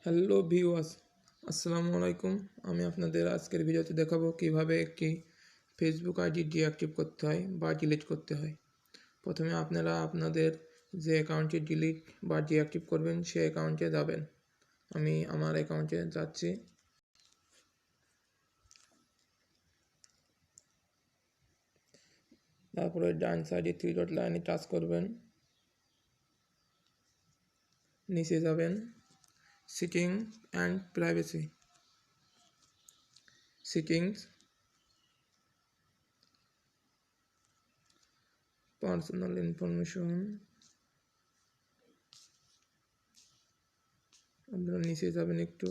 Hello viewers, আসসালামু আলাইকুম। আমি আপনাদের আজকের ভিডিওতে দেখাবো কিভাবে একটি ফেসবুক আইডি ডিঅ্যাক্টিভ করতে হয় বা ডিলিট করতে হয়। প্রথমে আপনারা আপনাদের যে অ্যাকাউন্টটি ডিলিট বা ডিঅ্যাক্টিভ করবেন সেই অ্যাকাউন্টে যাবেন। আমি আমার অ্যাকাউন্টে যাচ্ছি। তারপরে ডান সাইডে 3 ডট লাইনে টাচ করবেন, নিচে যাবেন setting and privacy, settings, personal information. আপনারা নিচে যাবেন একটু,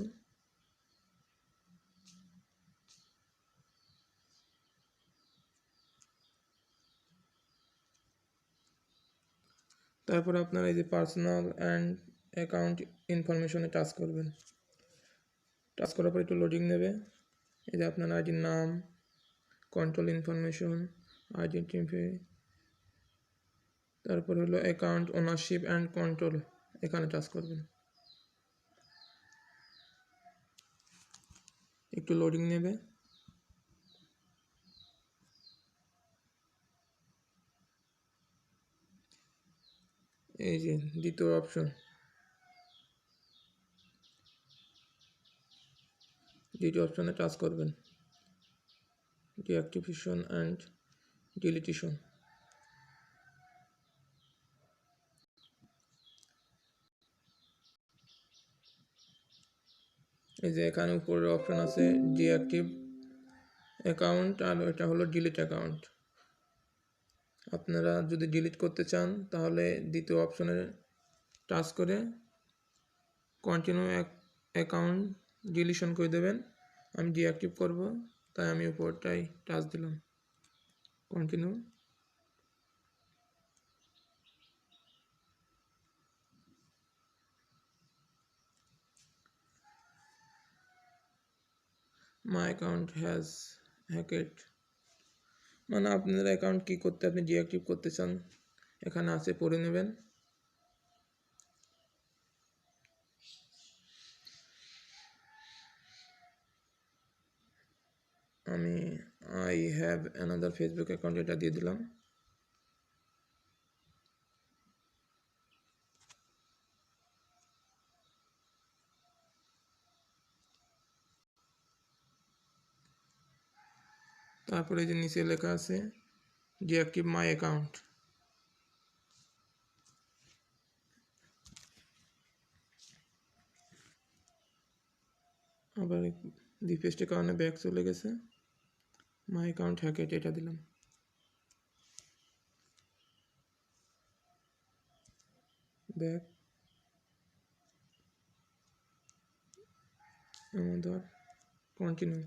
তারপর আপনারা এই যে পার্সোনাল অ্যান্ড অ্যাকাউন্ট ইনফরমেশনে টাচ করবেন। টাচ করার পর একটু লোডিং নেবে। এই যে আপনার আইডির নাম, কন্ট্রোল ইনফরমেশন, আইডেন্টিফাই, তারপর হলো অ্যাকাউন্ট ওনারশিপ অ্যান্ড কন্ট্রোল, এখানে টাচ করবেন। একটু লোডিং নেবে। এই যে দ্বিতীয় অপশন, দ্বিতীয় অপশনে টাচ করবেন, ডিঅ্যাক্টিভেশন অ্যান্ড ডিলিটেশন। এই যে এখানে উপরে অপশন আছে ডিঅ্যাক্টিভ অ্যাকাউন্ট, আর এটা হলো ডিলিট অ্যাকাউন্ট। আপনারা যদি ডিলিট করতে চান তাহলে দ্বিতীয় অপশনে টাচ করে কন্টিনিউ অ্যাকাউন্ট ডিলিশন করে দেবেন। আমি ডিঅ্যাক্টিভ করব, তাই আমি উপরটাই টাচ দিলাম, কন্টিনিউ। মাই অ্যাকাউন্ট হ্যাজ হ্যাকেড, মানে আপনার অ্যাকাউন্ট কী করতে আপনি ডিঅ্যাক্টিভ করতে চান এখানে আছে, পড়ে নেবেন। আমি I have another Facebook account এটা দিয়ে দিলাম। তারপরে যে নিচে লেখা আছে ডিঅ্যাক্টিভ মাই অ্যাকাউন্ট, আবার রিফ্রেশের কারণে ব্যাক চলে গেছে। মাই অ্যাকাউন্ট হ্যাকেড এটা দিলাম, ব্যাক, আমাদের কন্টিনিউ।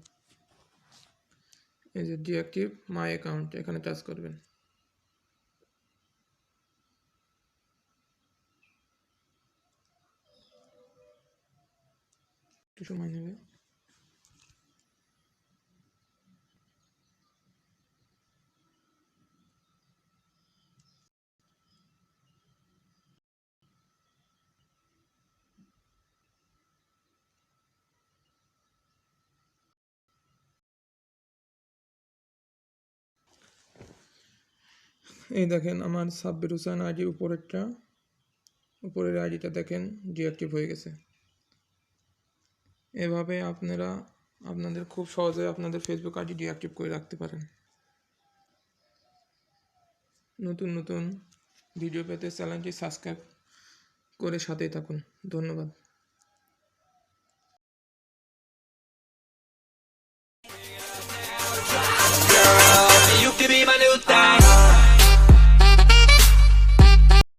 এই যে ডিঅ্যাক্টিভ মাই অ্যাকাউন্ট এখানে টাচ করবেন। একটু সময় নেবে। এই দেখেন আমার সাব্বির হোসেন আইডি উপরের আইডিটা দেখেন ডিঅ্যাক্টিভ হয়ে গেছে। এভাবে আপনারা আপনাদের খুব সহজে আপনাদের ফেসবুক আইডি ডিঅ্যাক্টিভ করে রাখতে পারেন। নতুন নতুন ভিডিও পেতে চ্যানেলটি সাবস্ক্রাইব করে সাথেই থাকুন। ধন্যবাদ।